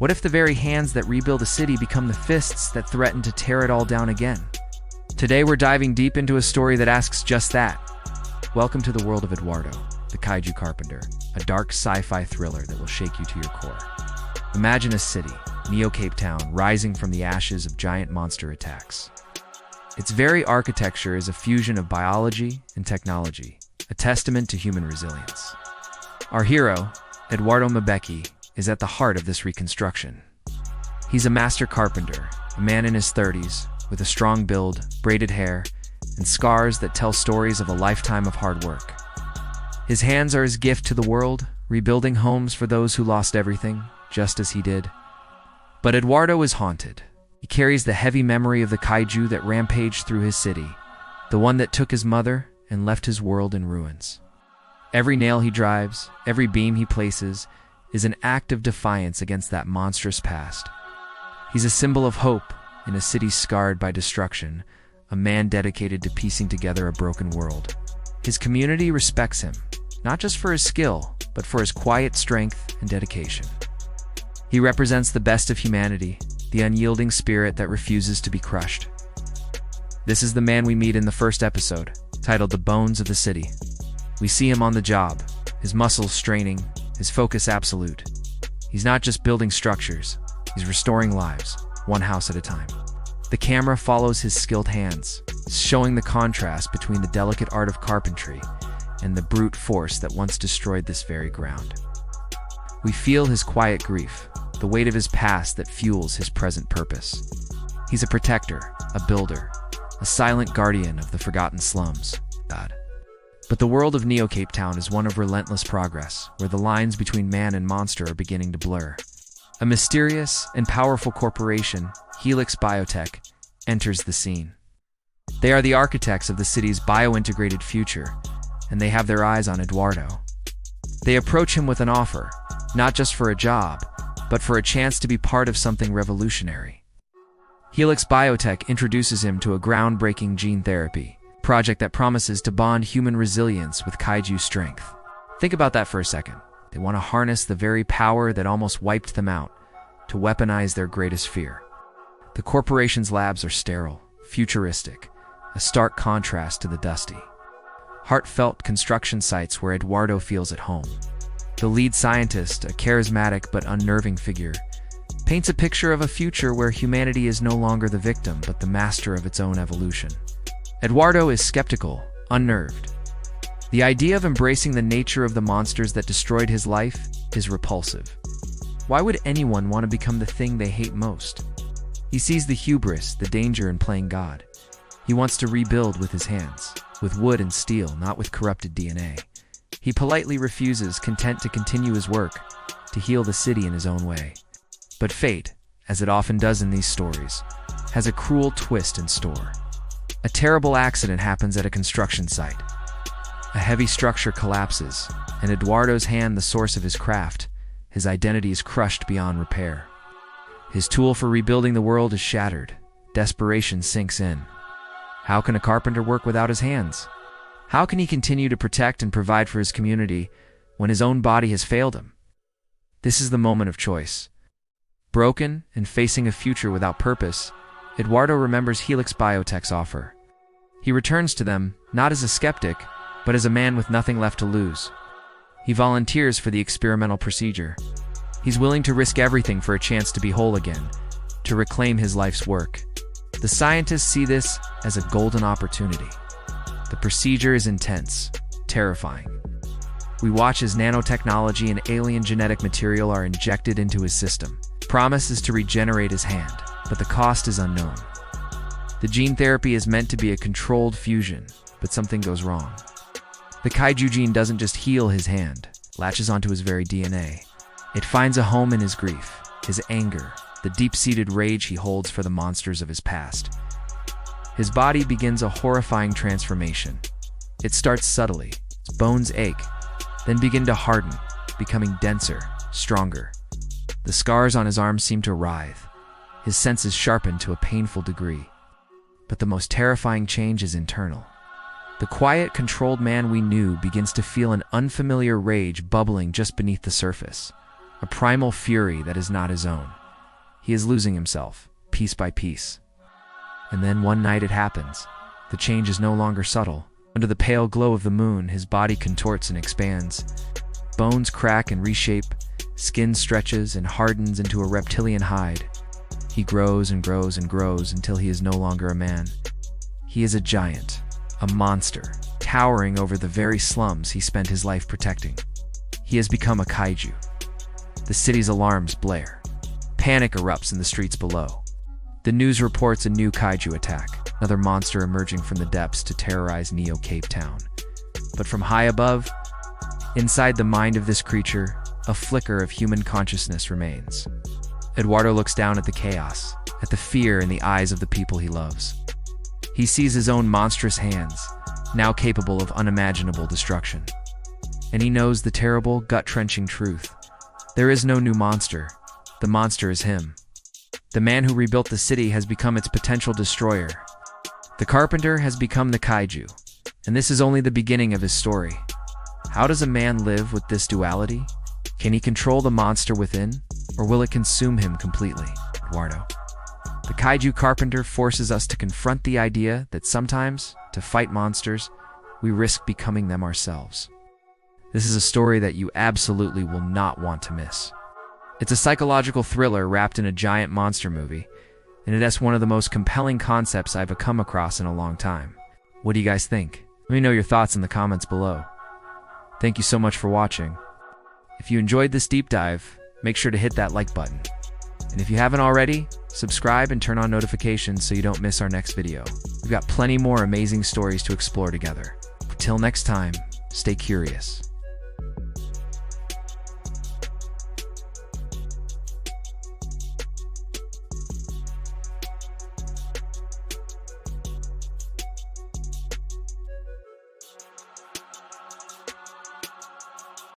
What if the very hands that rebuild a city become the fists that threaten to tear it all down again? Today we're diving deep into a story that asks just that. Welcome to the world of Eduardo, the Kaiju Carpenter, a dark sci-fi thriller that will shake you to your core. Imagine a city, Neo-Cape Town, rising from the ashes of giant monster attacks. Its very architecture is a fusion of biology and technology, a testament to human resilience. Our hero, Eduardo Mbeki, is at the heart of this reconstruction. He's a master carpenter, a man in his 30s, with a strong build, braided hair, and scars that tell stories of a lifetime of hard work. His hands are his gift to the world, rebuilding homes for those who lost everything, just as he did. But Eduardo is haunted. He carries the heavy memory of the kaiju that rampaged through his city, the one that took his mother and left his world in ruins. Every nail he drives, every beam he places, is an act of defiance against that monstrous past. He's a symbol of hope in a city scarred by destruction, a man dedicated to piecing together a broken world. His community respects him, not just for his skill, but for his quiet strength and dedication. He represents the best of humanity, the unyielding spirit that refuses to be crushed. This is the man we meet in the first episode, titled The Bones of the City. We see him on the job, his muscles straining, his focus absolute. He's not just building structures, he's restoring lives, one house at a time. The camera follows his skilled hands, showing the contrast between the delicate art of carpentry and the brute force that once destroyed this very ground. We feel his quiet grief, the weight of his past that fuels his present purpose. He's a protector, a builder, a silent guardian of the forgotten slums. But the world of Neo-Cape Town is one of relentless progress, where the lines between man and monster are beginning to blur. A mysterious and powerful corporation, Helix Biotech, enters the scene. They are the architects of the city's bio-integrated future, and they have their eyes on Eduardo. They approach him with an offer, not just for a job, but for a chance to be part of something revolutionary. Helix Biotech introduces him to a groundbreaking gene therapy project that promises to bond human resilience with kaiju strength. Think about that for a second. They want to harness the very power that almost wiped them out to weaponize their greatest fear. The corporation's labs are sterile, futuristic, a stark contrast to the dusty, heartfelt construction sites where Eduardo feels at home. The lead scientist, a charismatic but unnerving figure, paints a picture of a future where humanity is no longer the victim but the master of its own evolution. Eduardo is skeptical, unnerved. The idea of embracing the nature of the monsters that destroyed his life is repulsive. Why would anyone want to become the thing they hate most? He sees the hubris, the danger in playing God. He wants to rebuild with his hands, with wood and steel, not with corrupted DNA. He politely refuses, content to continue his work, to heal the city in his own way. But fate, as it often does in these stories, has a cruel twist in store. A terrible accident happens at a construction site. A heavy structure collapses, and Eduardo's hand, the source of his craft, his identity is crushed beyond repair. His tool for rebuilding the world is shattered. Desperation sinks in. How can a carpenter work without his hands? How can he continue to protect and provide for his community when his own body has failed him? This is the moment of choice. Broken and facing a future without purpose, Eduardo remembers Helix Biotech's offer. He returns to them, not as a skeptic, but as a man with nothing left to lose. He volunteers for the experimental procedure. He's willing to risk everything for a chance to be whole again, to reclaim his life's work. The scientists see this as a golden opportunity. The procedure is intense, terrifying. We watch as nanotechnology and alien genetic material are injected into his system. Promise is to regenerate his hand, but the cost is unknown. The gene therapy is meant to be a controlled fusion, but something goes wrong. The Kaiju Gene doesn't just heal his hand, latches onto his very DNA. It finds a home in his grief, his anger, the deep-seated rage he holds for the monsters of his past. His body begins a horrifying transformation. It starts subtly. His bones ache, then begin to harden, becoming denser, stronger. The scars on his arms seem to writhe. His senses sharpen to a painful degree. But the most terrifying change is internal. The quiet, controlled man we knew begins to feel an unfamiliar rage bubbling just beneath the surface. a primal fury that is not his own. He is losing himself, piece by piece. And then one night it happens. The change is no longer subtle. Under the pale glow of the moon, his body contorts and expands. Bones crack and reshape, skin stretches and hardens into a reptilian hide. He grows and grows and grows until he is no longer a man. He is a giant, a monster, towering over the very slums he spent his life protecting. He has become a kaiju. The city's alarms blare. Panic erupts in the streets below. The news reports a new kaiju attack, another monster emerging from the depths to terrorize Neo-Cape Town. But from high above, inside the mind of this creature, a flicker of human consciousness remains. Eduardo looks down at the chaos, at the fear in the eyes of the people he loves. He sees his own monstrous hands, now capable of unimaginable destruction. And he knows the terrible, gut-wrenching truth. There is no new monster. The monster is him. The man who rebuilt the city has become its potential destroyer. The Carpenter has become the kaiju, and this is only the beginning of his story. How does a man live with this duality? Can he control the monster within, or will it consume him completely? Eduardo. The Kaiju Carpenter forces us to confront the idea that sometimes, to fight monsters, we risk becoming them ourselves. This is a story that you absolutely will not want to miss. It's a psychological thriller wrapped in a giant monster movie, and it has one of the most compelling concepts I've come across in a long time. What do you guys think? Let me know your thoughts in the comments below. Thank you so much for watching. If you enjoyed this deep dive, make sure to hit that like button. And if you haven't already, subscribe and turn on notifications so you don't miss our next video. We've got plenty more amazing stories to explore together. Until next time, stay curious.